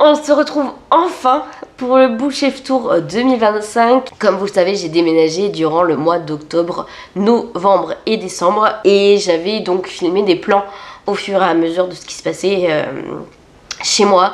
on se retrouve enfin pour le Bull Chef Tour 2025. Comme vous le savez, j'ai déménagé durant le mois d'octobre, novembre et décembre. Et j'avais donc filmé des plans au fur et à mesure de ce qui se passait chez moi.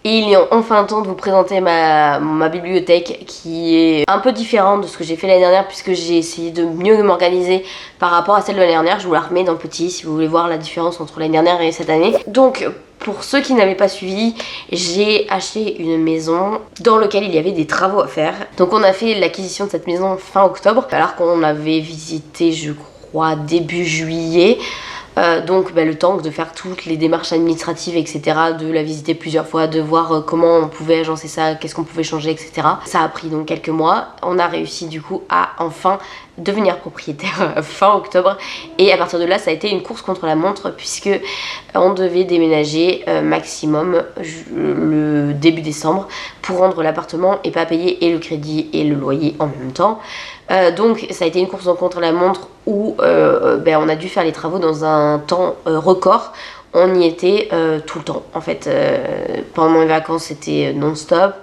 Et il est enfin temps de vous présenter ma bibliothèque qui est un peu différente de ce que j'ai fait l'année dernière, puisque j'ai essayé de mieux m'organiser par rapport à celle de l'année dernière. Je vous la remets dans le petit si vous voulez voir la différence entre l'année dernière et cette année. Donc pour ceux qui n'avaient pas suivi, j'ai acheté une maison dans laquelle il y avait des travaux à faire. Donc on a fait l'acquisition de cette maison fin octobre, alors qu'on avait visité, je crois, début juillet. Donc le temps de faire toutes les démarches administratives, etc., de la visiter plusieurs fois, de voir comment on pouvait agencer ça, qu'est-ce qu'on pouvait changer, etc. Ça a pris donc quelques mois. On a réussi du coup à enfin devenir propriétaire fin octobre, et à partir de là ça a été une course contre la montre, puisque on devait déménager maximum le début décembre pour rendre l'appartement et pas payer et le crédit et le loyer en même temps. Donc ça a été une course contre la montre où on a dû faire les travaux dans un temps record. On y était tout le temps en fait. Pendant les vacances c'était non-stop,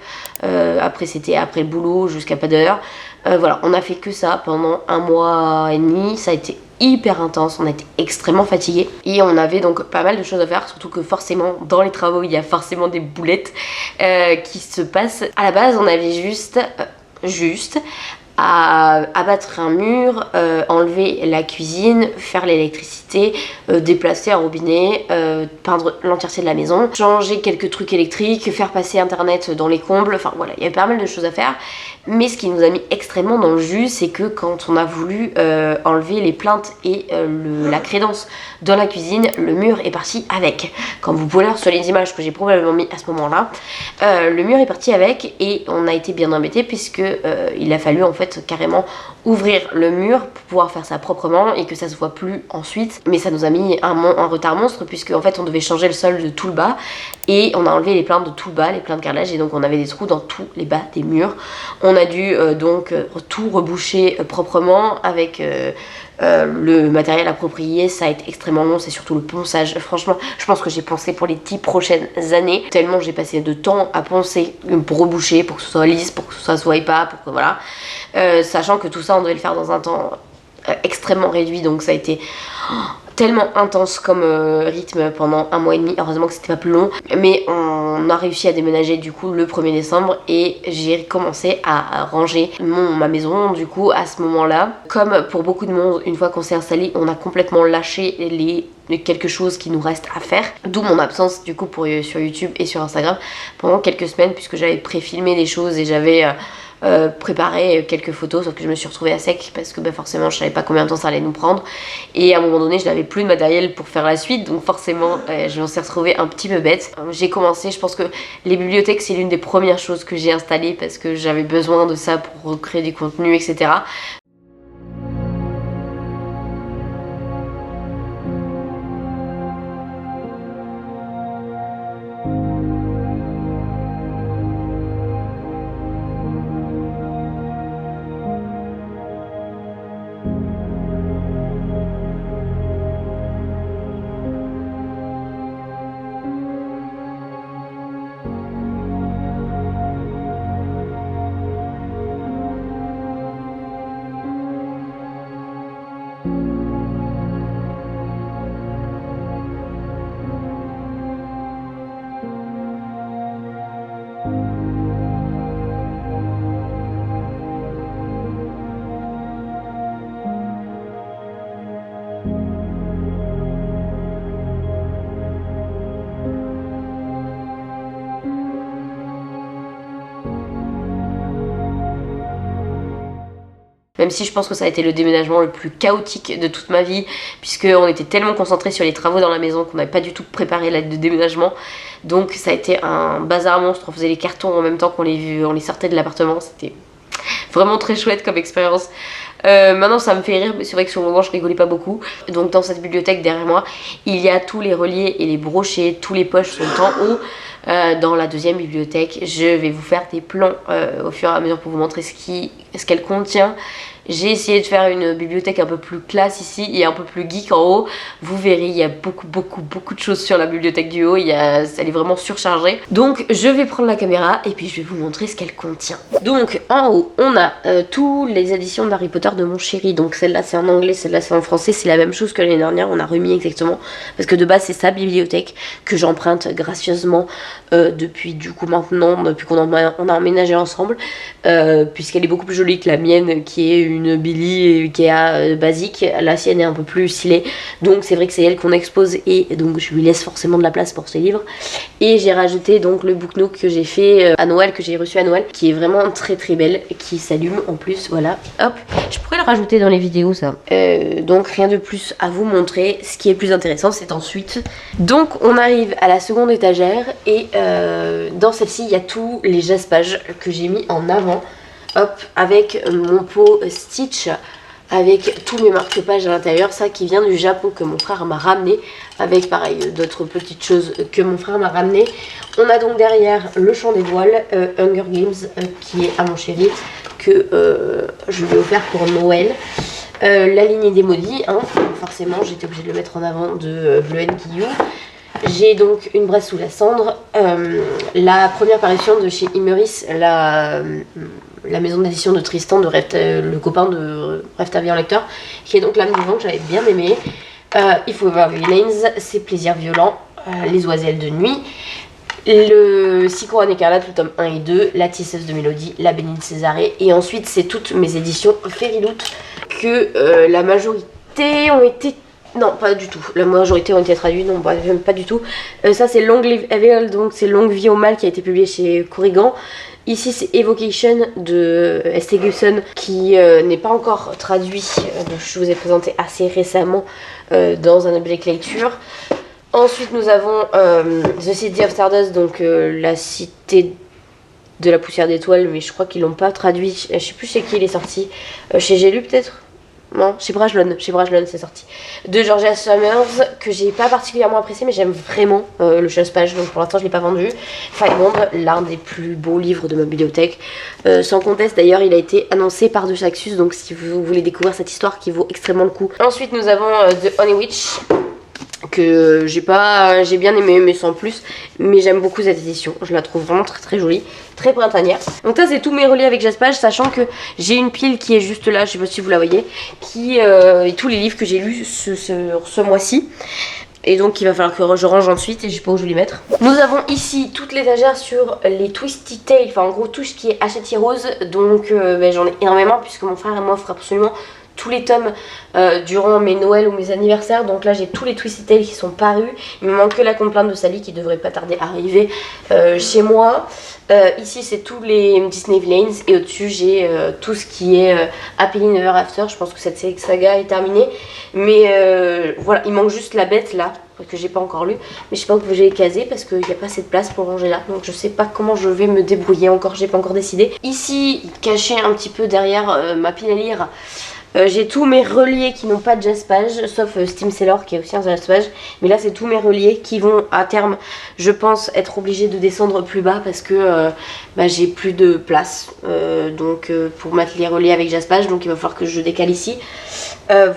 après c'était après le boulot jusqu'à pas d'heure. Voilà, on a fait que ça pendant un mois et demi. Ça a été hyper intense, on a été extrêmement fatigués et on avait donc pas mal de choses à faire, surtout que forcément dans les travaux il y a forcément des boulettes qui se passent. À la base on avait juste à abattre un mur, enlever la cuisine, faire l'électricité, déplacer un robinet, peindre l'entièreté de la maison, changer quelques trucs électriques, faire passer internet dans les combles, enfin voilà, il y avait pas mal de choses à faire. Mais ce qui nous a mis extrêmement dans le jus, c'est que quand on a voulu enlever les plinthes et la crédence dans la cuisine, le mur est parti avec. Comme vous pouvez voir sur les images que j'ai probablement mis à ce moment-là, le mur est parti avec et on a été bien embêtés, puisque il a fallu en fait carrément ouvrir le mur pour pouvoir faire ça proprement et que ça se voit plus ensuite. Mais ça nous a mis un retard monstre, puisque en fait on devait changer le sol de tout le bas et on a enlevé les plinthes de tout le bas, les plinthes de carrelage, et donc on avait des trous dans tous les bas des murs. On a dû donc tout reboucher proprement avec le matériel approprié. Ça a été extrêmement long, c'est surtout le ponçage. Franchement, je pense que j'ai poncé pour les 10 prochaines années, tellement j'ai passé de temps à poncer pour reboucher, pour que ce soit lisse, pour que ça se voie pas, pour que voilà. Sachant que tout ça on devait le faire dans un temps extrêmement réduit, donc ça a été tellement intense comme rythme pendant un mois et demi. Heureusement que c'était pas plus long, mais on a réussi à déménager du coup le 1er décembre et j'ai commencé à ranger ma maison du coup à ce moment là. Comme pour beaucoup de monde, une fois qu'on s'est installé, on a complètement lâché quelque chose qui nous reste à faire, d'où mon absence du coup sur YouTube et sur Instagram pendant quelques semaines, puisque j'avais préfilmé des choses et j'avais préparer quelques photos, sauf que je me suis retrouvée à sec parce que forcément je savais pas combien de temps ça allait nous prendre, et à un moment donné je n'avais plus de matériel pour faire la suite, donc forcément je m'en suis retrouvée un petit peu bête. J'ai commencé, je pense que les bibliothèques c'est l'une des premières choses que j'ai installées parce que j'avais besoin de ça pour recréer du contenu, etc. Même si je pense que ça a été le déménagement le plus chaotique de toute ma vie, puisqu'on était tellement concentrés sur les travaux dans la maison qu'on n'avait pas du tout préparé l'aide de déménagement. Donc ça a été un bazar monstre, on faisait les cartons en même temps qu'on les sortait de l'appartement, c'était vraiment très chouette comme expérience. Maintenant ça me fait rire, mais c'est vrai que sur le moment je rigolais pas beaucoup. Donc dans cette bibliothèque derrière moi, il y a tous les reliés et les brochets, tous les poches sont en haut. Dans la deuxième bibliothèque, je vais vous faire des plans au fur et à mesure pour vous montrer ce qui ce qu'elle contient. J'ai essayé de faire une bibliothèque un peu plus classe ici et un peu plus geek en haut. Vous verrez, il y a beaucoup de choses sur la bibliothèque du haut. Elle est vraiment surchargée. Donc je vais prendre la caméra et puis je vais vous montrer ce qu'elle contient. Donc en haut, on a toutes les éditions d'Harry Potter de mon chéri. Donc celle-là c'est en anglais, celle-là c'est en français. C'est la même chose que l'année dernière, on a remis exactement. Parce que de base c'est sa bibliothèque que j'emprunte gracieusement depuis du coup maintenant, depuis qu'on a emménagé ensemble. Puisqu'elle est beaucoup plus jolie que la mienne qui est une Billy Ikea basique. La sienne est un peu plus stylée, donc c'est vrai que c'est elle qu'on expose et donc je lui laisse forcément de la place pour ses livres. Et j'ai rajouté donc le book nook que j'ai fait à Noël, que j'ai reçu à Noël, qui est vraiment très belle, qui s'allume en plus, voilà, hop, je pourrais le rajouter dans les vidéos ça. Donc rien de plus à vous montrer. Ce qui est plus intéressant c'est ensuite, donc on arrive à la seconde étagère et dans celle-ci il y a tous les jaspages que j'ai mis en avant. Hop, avec mon pot Stitch, avec tous mes marque-pages à l'intérieur, ça qui vient du Japon que mon frère m'a ramené, avec pareil d'autres petites choses que mon frère m'a ramené. On a donc derrière le chant des voiles, Hunger Games, qui est à mon chéri, que je lui ai offert pour Noël. La lignée des maudits, hein, forcément j'étais obligée de le mettre en avant de Bleu Kiyu. J'ai donc Une braise sous la cendre, la première parution de chez Imeris, la maison d'édition de Tristan, le copain de Rêve ta vie en lecteur, qui est donc L'âme du vent que j'avais bien aimé. Il faut voir Villains, Ses plaisirs violents, Les oiselles de nuit, le 6 couronnes écarlates, le tome 1 et 2, La tisseuse de mélodie, La bénie Césarée, et ensuite c'est toutes mes éditions Fairyloot que la majorité ont été... Non, pas du tout. La majorité ont été traduites, non, pas du tout. Ça, c'est Long Live Evil, donc c'est Longue Vie au Mal qui a été publié chez Corrigan. Ici, c'est Evocation de S.T. Gibson qui n'est pas encore traduit. Je vous ai présenté assez récemment dans un objet de lecture. Ensuite, nous avons The City of Stardust, donc la cité de la poussière d'étoiles, mais je crois qu'ils l'ont pas traduit. Je sais plus chez qui il est sorti. Chez J'ai lu peut-être. Non, chez Brajlon c'est sorti. De Georgia Summers, que j'ai pas particulièrement apprécié, mais j'aime vraiment le chasse-page, donc pour l'instant je l'ai pas vendu. Fireband, l'un des plus beaux livres de ma bibliothèque. Sans conteste d'ailleurs, il a été annoncé par De Saxus, donc si vous voulez découvrir cette histoire qui vaut extrêmement le coup. Ensuite nous avons The Honey Witch, que j'ai bien aimé mais sans plus, mais j'aime beaucoup cette édition, je la trouve vraiment très jolie, très printanière. Donc ça c'est tous mes reliés avec Jaspage, sachant que j'ai une pile qui est juste là, je sais pas si vous la voyez, qui est tous les livres que j'ai lus ce mois-ci. Et donc il va falloir que je range ensuite et je sais pas où je vais les mettre. Nous avons ici toute l'étagère sur les Twisty Tales, enfin en gros tout ce qui est Hachette Heroes. Donc j'en ai énormément puisque mon frère m'offre absolument tous les tomes durant mes Noëls ou mes anniversaires. Donc là j'ai tous les Twisty Tales qui sont parus. Il me manque que la complainte de Sally qui devrait pas tarder à arriver chez moi. Ici c'est tous les Disney Villains et au-dessus j'ai tout ce qui est Happily Never After. Je pense que cette saga est terminée, mais voilà, il manque juste la bête là que j'ai pas encore lu, mais je sais pas où je vais les caser parce qu'il n'y a pas assez de place pour ranger là, donc je sais pas comment je vais me débrouiller encore, j'ai pas encore décidé. Ici caché un petit peu derrière ma pile à lire, j'ai tous mes reliés qui n'ont pas de jaspage, sauf Steam Sailor qui est aussi un jaspage. Mais là c'est tous mes reliés qui vont à terme, je pense, être obligés de descendre plus bas parce que j'ai plus de place pour mettre les reliés avec jaspage, donc il va falloir que je décale ici.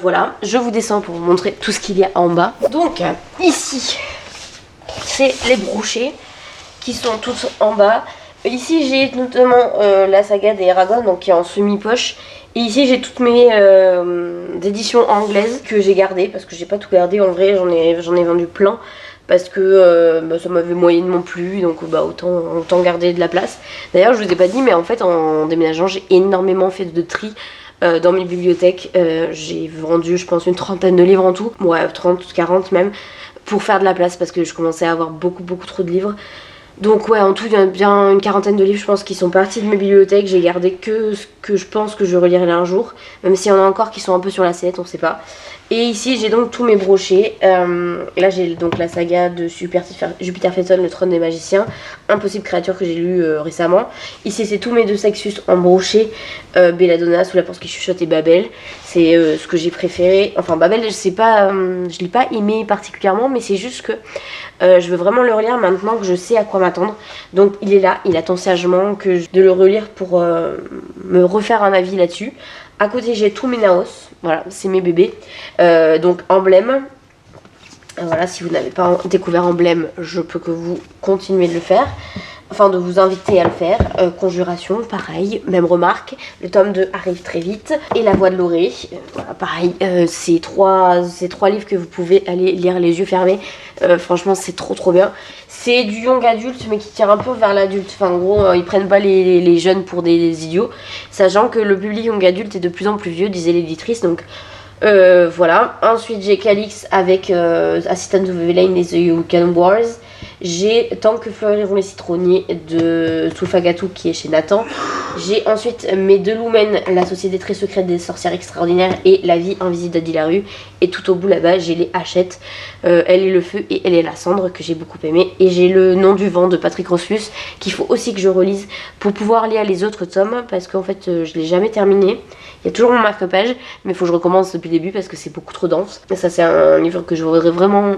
Voilà, je vous descends pour vous montrer tout ce qu'il y a en bas. Donc ici c'est les brochets qui sont toutes en bas. Ici j'ai notamment la saga des Eragon, donc qui est en semi-poche. Et ici j'ai toutes mes éditions anglaises que j'ai gardées parce que j'ai pas tout gardé. En vrai j'en ai vendu plein parce que ça m'avait moyennement plu, donc autant garder de la place. D'ailleurs je vous ai pas dit, mais en fait en déménageant j'ai énormément fait de tri dans mes bibliothèques. J'ai vendu je pense une trentaine de livres en tout, ouais 30, 40 même, pour faire de la place parce que je commençais à avoir beaucoup trop de livres. Donc ouais, en tout il y a bien une quarantaine de livres je pense qui sont partis de mes bibliothèques. J'ai gardé que ce que je pense que je relirai un jour, même s'il y en a encore qui sont un peu sur la sellette, on sait pas. Et ici j'ai donc tous mes brochets. Là j'ai donc la saga de Jupiter Phaeton, le trône des magiciens, Impossible créature que j'ai lu récemment. Ici c'est tous mes deux Saxius en brochet, Belladonna, Sous la porte qui chuchote et Babel. C'est ce que j'ai préféré. Enfin Babel je l'ai pas aimé particulièrement, mais c'est juste que je veux vraiment le relire maintenant que je sais à quoi m'attendre. Donc il est là, il attend sagement de le relire pour me refaire un avis là-dessus. À côté j'ai tous mes Naos, voilà, c'est mes bébés. Donc Emblème, voilà, si vous n'avez pas découvert Emblème, je peux que vous continuez de le faire. Enfin de vous inviter à le faire. Conjuration, pareil, même remarque. Le tome 2 arrive très vite. Et La Voix de Lorée, voilà, pareil. C'est trois livres que vous pouvez aller lire les yeux fermés. Franchement c'est trop bien. C'est du young adulte mais qui tire un peu vers l'adulte. Enfin en gros ils prennent pas les jeunes pour des idiots. Sachant que le public young adulte est de plus en plus vieux, disait l'éditrice. Donc voilà. Ensuite j'ai Calix avec Assistant of Eveline et The Yukan Wars. J'ai Tant que fleuriront les citronniers de Soufagatou qui est chez Nathan. J'ai ensuite mes deux Lumen, La Société très secrète des sorcières extraordinaires et La vie invisible d'Adilaru. Et tout au bout là-bas j'ai les Hachette, Elle est le feu et Elle est la cendre que j'ai beaucoup aimé. Et j'ai Le nom du vent de Patrick Rothfuss qu'il faut aussi que je relise pour pouvoir lire les autres tomes parce qu'en fait je l'ai jamais terminé. Il y a toujours mon marque-page mais il faut que je recommence depuis le début parce que c'est beaucoup trop dense. Et ça c'est un livre que je voudrais vraiment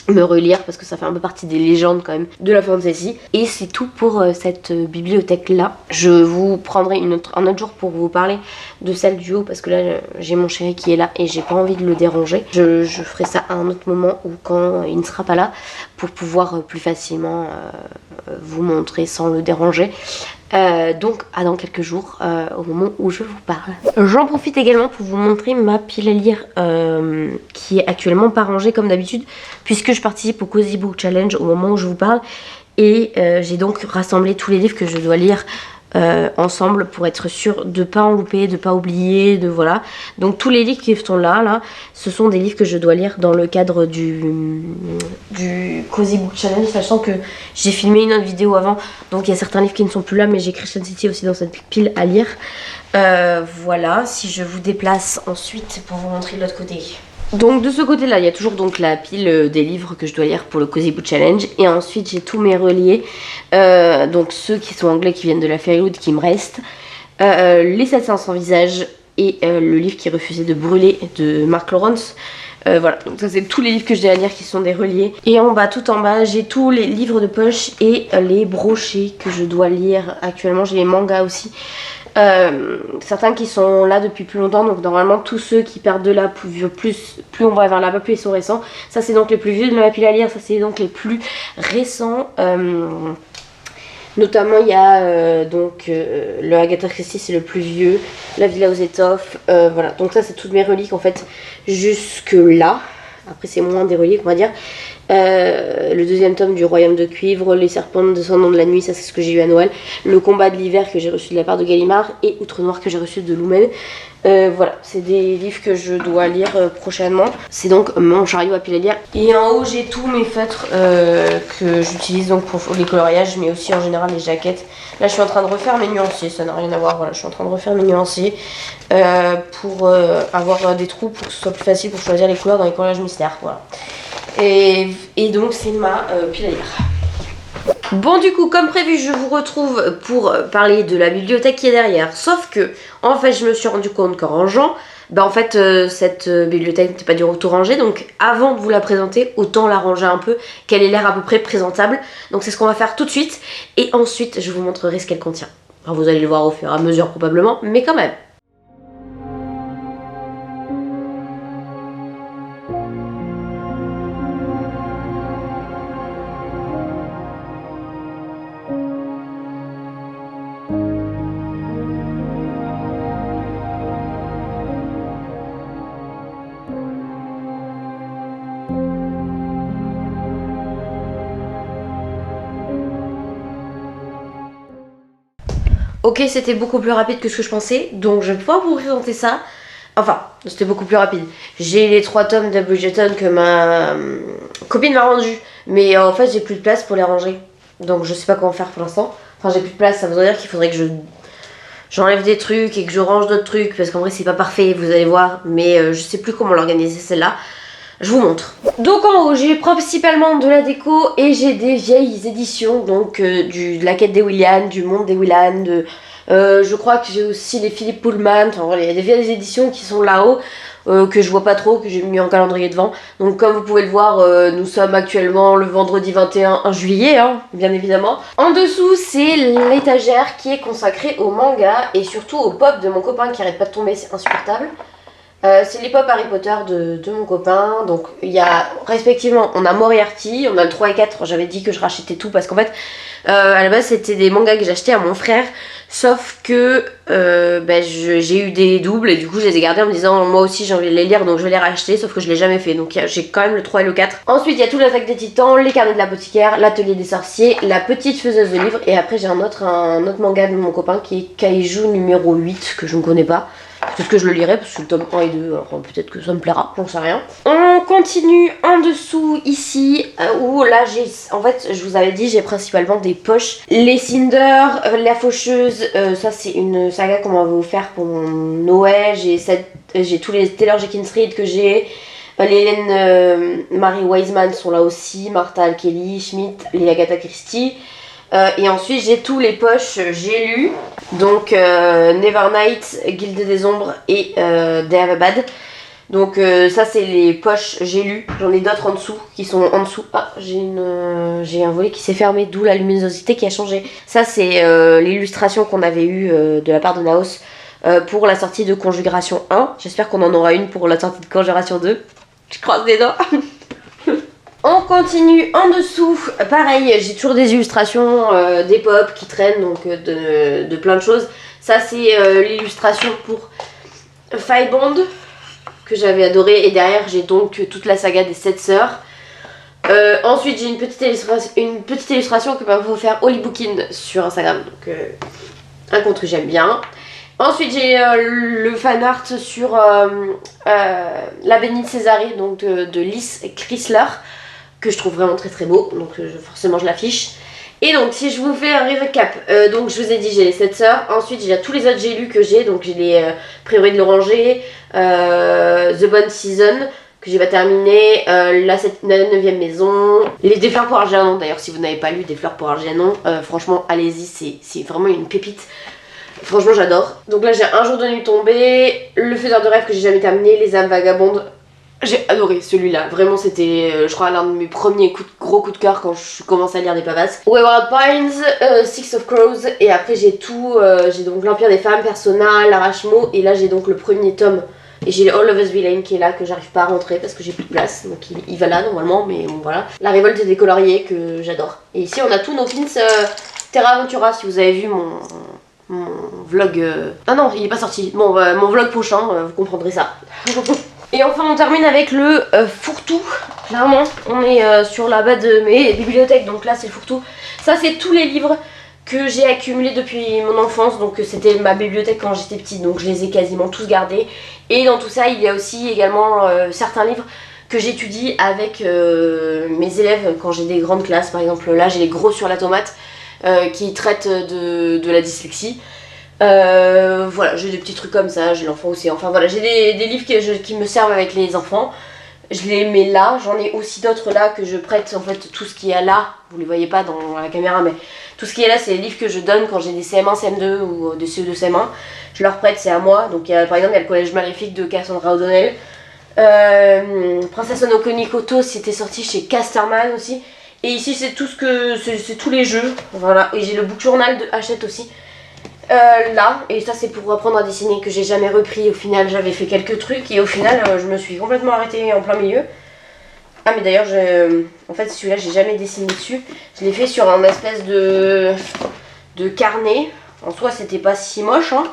me relire parce que ça fait un peu partie des légendes quand même de la fantasy. Et c'est tout pour cette bibliothèque là. Je vous prendrai un autre jour pour vous parler de celle du haut parce que là j'ai mon chéri qui est là et j'ai pas envie de le déranger. Je ferai ça à un autre moment ou quand il ne sera pas là pour pouvoir plus facilement vous montrer sans le déranger. Donc à dans quelques jours au moment où je vous parle. J'en profite également pour vous montrer ma pile à lire qui est actuellement pas rangée comme d'habitude puisque je participe au Cozy Book Challenge au moment où je vous parle et j'ai donc rassemblé tous les livres que je dois lire ensemble pour être sûr de pas en louper, de pas oublier, de voilà. Donc tous les livres qui sont là, ce sont des livres que je dois lire dans le cadre du Cozy Book Challenge, sachant que j'ai filmé une autre vidéo avant, donc il y a certains livres qui ne sont plus là, mais j'ai Christian City aussi dans cette pile à lire. Voilà, si je vous déplace ensuite pour vous montrer de l'autre côté. Donc de ce côté là il y a toujours donc la pile des livres que je dois lire pour le Cozy Book Challenge et ensuite j'ai tous mes reliés, donc ceux qui sont anglais qui viennent de la Fairywood qui me restent, les 700 sans visage et le livre qui refusait de brûler de Mark Lawrence. Voilà, donc ça c'est tous les livres que j'ai à lire qui sont des reliés. Et en bas, tout en bas, j'ai tous les livres de poche et les brochets que je dois lire actuellement. J'ai les mangas aussi. Certains qui sont là depuis plus longtemps, donc normalement tous ceux qui perdent de là, plus on va vers là-bas, plus ils sont récents. Ça c'est donc les plus vieux de ma pile à lire, ça c'est donc les plus récents. Notamment il y a le Agatha Christie, c'est le plus vieux, La Villa aux Étoffes, voilà. Donc ça c'est toutes mes reliques en fait jusque là. Après c'est moins des reliques on va dire. Le deuxième tome du Royaume de Cuivre, Les Serpents descendant de la nuit, ça c'est ce que j'ai eu à Noël, Le Combat de l'hiver que j'ai reçu de la part de Gallimard et Outre Noir que j'ai reçu de Lumen. Voilà, c'est des livres que je dois lire prochainement. C'est donc mon chariot à pile à lire. Et en haut j'ai tous mes feutres que j'utilise donc pour les coloriages mais aussi en général les jaquettes. Là je suis en train de refaire mes nuanciers, ça n'a rien à voir, voilà, je suis en train de refaire mes nuanciers pour avoir des trous pour que ce soit plus facile pour choisir les couleurs dans les coloriages mystères, voilà. Et donc c'est ma pile à lire. Bon du coup comme prévu je vous retrouve pour parler de la bibliothèque qui est derrière. Sauf que en fait je me suis rendu compte qu'en rangeant, en fait cette bibliothèque n'était pas du tout rangée. Donc avant de vous la présenter autant la ranger un peu, qu'elle ait l'air à peu près présentable. Donc c'est ce qu'on va faire tout de suite. Et ensuite je vous montrerai ce qu'elle contient. Alors vous allez le voir au fur et à mesure probablement, mais quand même. Ok, c'était beaucoup plus rapide que ce que je pensais, donc je vais pouvoir vous présenter ça. Enfin, c'était beaucoup plus rapide. J'ai les 3 tomes de Bridgerton que ma copine m'a rendu, mais en fait j'ai plus de place pour les ranger. Donc je sais pas comment faire pour l'instant. Enfin j'ai plus de place, ça voudrait dire qu'il faudrait que j'enlève des trucs et que je range d'autres trucs, parce qu'en vrai c'est pas parfait, vous allez voir, mais je sais plus comment l'organiser celle-là. Je vous montre. Donc en haut, j'ai principalement de la déco et j'ai des vieilles éditions, donc de la quête des Williams, du monde des Williams, je crois que j'ai aussi les Philippe Pullman, enfin voilà, il y a des vieilles éditions qui sont là-haut, que je vois pas trop, que j'ai mis en calendrier devant. Donc comme vous pouvez le voir, nous sommes actuellement le vendredi 21 juillet, hein, bien évidemment. En dessous, c'est l'étagère qui est consacrée au manga et surtout au pop de mon copain qui arrête pas de tomber, c'est insupportable. C'est les pop Harry Potter de mon copain. Donc il y a respectivement, on a Moriarty, on a le 3 et 4. J'avais dit que je rachetais tout parce qu'en fait à la base c'était des mangas que j'achetais à mon frère. Sauf que j'ai eu des doubles et du coup je les ai gardés en me disant moi aussi j'ai envie de les lire, donc je vais les racheter, sauf que je l'ai jamais fait. Donc j'ai quand même le 3 et le 4. Ensuite il y a toute l'attaque des titans, les carnets de l'apothicaire, l'atelier des sorciers, la petite faiseuse de livres. Et après j'ai un autre manga de mon copain qui est Kaiju numéro 8 que je ne connais pas. Peut-être que je le lirai parce que le tome 1 et 2, alors peut-être que ça me plaira, j'en sais rien. On continue en dessous ici, où là j'ai, en fait je vous avais dit, j'ai principalement des poches. Les Cinder, la faucheuse, ça c'est une saga qu'on m'avait offert pour mon Noël. J'ai tous les Taylor Jenkins Reid que j'ai. Les Hélène Marie Wiseman sont là aussi, Martha Kelly, Schmidt, les Agatha Christie. Et ensuite j'ai tous les poches j'ai lu, donc Nevernight, Guilde des Ombres et Dahabad. Donc ça c'est les poches j'ai lu, j'en ai d'autres en dessous qui sont en dessous. Ah j'ai un volet qui s'est fermé, d'où la luminosité qui a changé. Ça c'est l'illustration qu'on avait eue de la part de Naos pour la sortie de Conjuration 1. J'espère qu'on en aura une pour la sortie de Conjuration 2. Je croise les doigts. On continue en dessous, pareil, j'ai toujours des illustrations, des pop qui traînent, donc de plein de choses. Ça c'est l'illustration pour Firebond, que j'avais adoré, et derrière j'ai donc toute la saga des 7 sœurs. Ensuite j'ai une petite illustration que m'a offert Holly Bookin sur Instagram, donc un compte que j'aime bien. Ensuite j'ai le fan art sur La Bénite Césarée, donc de Liz Chrysler, que je trouve vraiment très très beau, donc forcément je l'affiche. Et donc si je vous fais un récap, donc je vous ai dit j'ai les 7 sœurs, ensuite j'ai tous les autres j'ai lu que j'ai, donc j'ai les Prieuré de l'Oranger, The Bonne Season, que j'ai pas terminé, la 9ème maison, les Des Fleurs pour Algernon, d'ailleurs si vous n'avez pas lu Des Fleurs pour Algernon, franchement allez-y, c'est vraiment une pépite. Franchement j'adore. Donc là j'ai Un jour de nuit tombé, Le Faiseur de rêve que j'ai jamais terminé, Les âmes vagabondes. J'ai adoré celui-là, vraiment c'était je crois l'un de mes premiers gros coups de cœur quand je commençais à lire des pavasses. Wayward Pines, Six of Crows, et après j'ai tout, j'ai donc L'Empire des Femmes, Persona, L'Arachemo, et là j'ai donc le premier tome. Et j'ai All of Us Villain qui est là, que j'arrive pas à rentrer parce que j'ai plus de place, donc il va là normalement, mais bon voilà. La Révolte des coloriers que j'adore. Et ici on a tous nos pins Terra Aventura, si vous avez vu mon vlog... Ah non, il est pas sorti, bon, mon vlog prochain, vous comprendrez ça. Et enfin on termine avec le fourre-tout. Clairement on est sur la bas de mes bibliothèques, donc là c'est le fourre-tout. Ça c'est tous les livres que j'ai accumulés depuis mon enfance, donc c'était ma bibliothèque quand j'étais petite, donc je les ai quasiment tous gardés. Et dans tout ça il y a aussi également certains livres que j'étudie avec mes élèves quand j'ai des grandes classes. Par exemple là j'ai les Gros sur la tomate qui traitent de la dyslexie. Voilà, j'ai des petits trucs comme ça, j'ai l'enfant aussi, enfin voilà, j'ai des livres qui me servent avec les enfants. Je les mets là, j'en ai aussi d'autres là que je prête, en fait tout ce qui est là, vous les voyez pas dans la caméra, mais tout ce qui est là c'est les livres que je donne quand j'ai des CM1, CM2 ou des CE2, CM1, je leur prête, c'est à moi. Donc par exemple il y a le Collège Maléfique de Cassandra O'Donnell, Princesse Onoko Nikoto c'était sorti chez Casterman aussi, et ici c'est tout ce que, c'est tous les jeux, voilà, et j'ai le book journal de Hachette aussi. Là, et ça c'est pour apprendre à dessiner que j'ai jamais repris. Au final j'avais fait quelques trucs et au final je me suis complètement arrêtée en plein milieu. Ah mais d'ailleurs en fait celui-là j'ai jamais dessiné dessus. Je l'ai fait sur un espèce de carnet. En soi c'était pas si moche hein.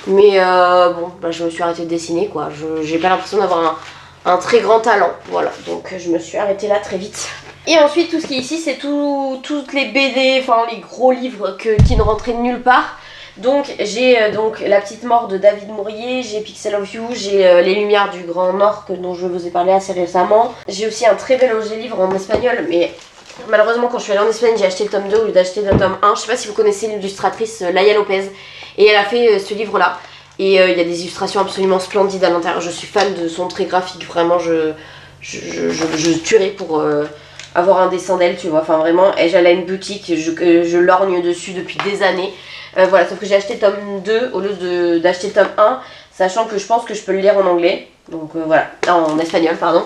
Mais bon bah, je me suis arrêtée de dessiner quoi. J'ai pas l'impression d'avoir un très grand talent. Voilà, donc je me suis arrêtée là très vite. Et ensuite tout ce qui est ici c'est toutes les BD, enfin les gros livres qui ne rentraient nulle part. Donc j'ai donc La Petite Mort de David Mourier, j'ai Pixel of You, j'ai Les Lumières du Grand Nord dont je vous ai parlé assez récemment. J'ai aussi un très bel objet livre en espagnol, mais malheureusement quand je suis allée en Espagne j'ai acheté le tome 2 au lieu d'acheter le tome 1. Je sais pas si vous connaissez l'illustratrice Laia Lopez Et elle a fait ce livre-là. Et il y a des illustrations absolument splendides à l'intérieur. Je suis fan de son trait graphique, vraiment je tuerais pour avoir un dessin d'elle, tu vois. Enfin vraiment, elle a une boutique, je lorgne dessus depuis des années. Voilà, sauf que j'ai acheté le tome 2 au lieu d'acheter le tome 1, sachant que je pense que je peux le lire en anglais. Donc voilà, en espagnol, pardon.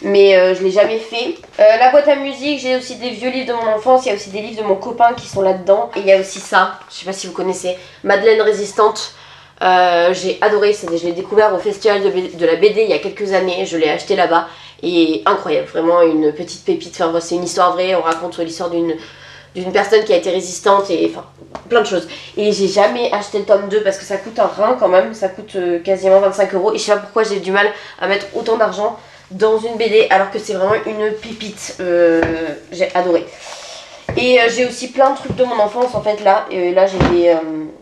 Mais je l'ai jamais fait. La boîte à musique, j'ai aussi des vieux livres de mon enfance, il y a aussi des livres de mon copain qui sont là-dedans. Et il y a aussi ça, je sais pas si vous connaissez, Madeleine Résistante. J'ai adoré, je l'ai découvert au festival de la BD il y a quelques années, je l'ai acheté là-bas et incroyable, vraiment une petite pépite. Enfin, c'est une histoire vraie, on raconte l'histoire d'une personne qui a été résistante et enfin plein de choses. Et j'ai jamais acheté le tome 2 parce que ça coûte un rein quand même, ça coûte quasiment 25 € et je sais pas pourquoi j'ai du mal à mettre autant d'argent dans une BD alors que c'est vraiment une pépite. J'ai adoré. Et j'ai aussi plein de trucs de mon enfance en fait là. Là j'ai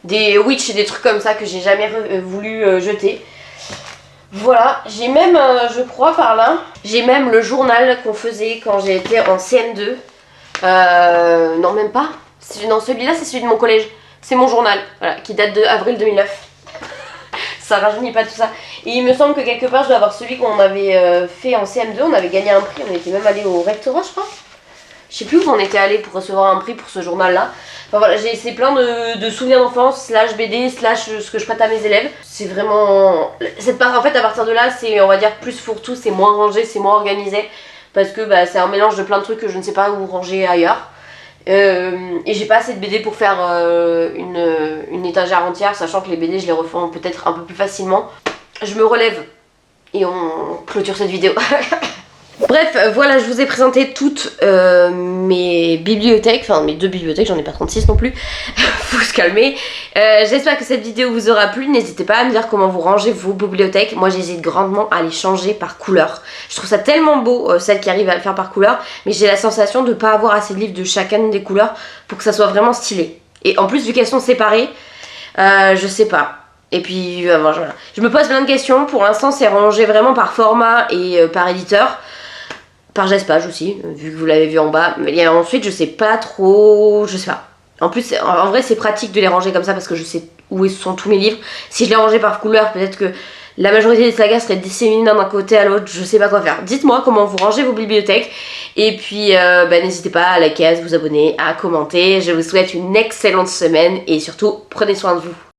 des Witch et des trucs comme ça que j'ai jamais voulu jeter. Voilà, j'ai même, je crois par là, j'ai même le journal qu'on faisait quand j'étais en CM2. Non même pas. Non, celui-là c'est celui de mon collège. C'est mon journal, voilà, qui date de avril 2009. Ça rajeunit pas tout ça. Et il me semble que quelque part je dois avoir celui qu'on avait fait en CM2. On avait gagné un prix, on était même allé au rectorat je crois. Je sais plus où on était allé pour recevoir un prix pour ce journal-là. Enfin voilà, c'est plein de souvenirs d'enfance, slash BD, slash ce que je prête à mes élèves. C'est vraiment... En fait, à partir de là, c'est, on va dire, plus fourre-tout, c'est moins rangé, c'est moins organisé. Parce que bah, c'est un mélange de plein de trucs que je ne sais pas où ranger ailleurs. Et j'ai pas assez de BD pour faire une étagère entière, sachant que les BD, je les refais peut-être un peu plus facilement. Je me relève et on clôture cette vidéo. Bref, voilà, je vous ai présenté toutes mes bibliothèques, enfin mes 2 bibliothèques, j'en ai pas 36 non plus, faut se calmer. J'espère que cette vidéo vous aura plu, n'hésitez pas à me dire comment vous rangez vos bibliothèques. Moi j'hésite grandement à les changer par couleur. Je trouve ça tellement beau, celles qui arrivent à le faire par couleur, mais j'ai la sensation de ne pas avoir assez de livres de chacune des couleurs pour que ça soit vraiment stylé. Et en plus, vu qu'elles sont séparées, je sais pas. Et puis voilà. Je me pose plein de questions, pour l'instant c'est rangé vraiment par format et par éditeur. Par Gespage aussi, vu que vous l'avez vu en bas. Mais ensuite, je sais pas trop, je sais pas. En plus, en vrai, c'est pratique de les ranger comme ça parce que je sais où sont tous mes livres. Si je les rangeais par couleur, peut-être que la majorité des sagas seraient disséminées d'un côté à l'autre. Je sais pas quoi faire. Dites-moi comment vous rangez vos bibliothèques. Et puis, n'hésitez pas à liker, à vous abonner, à commenter. Je vous souhaite une excellente semaine et surtout, prenez soin de vous.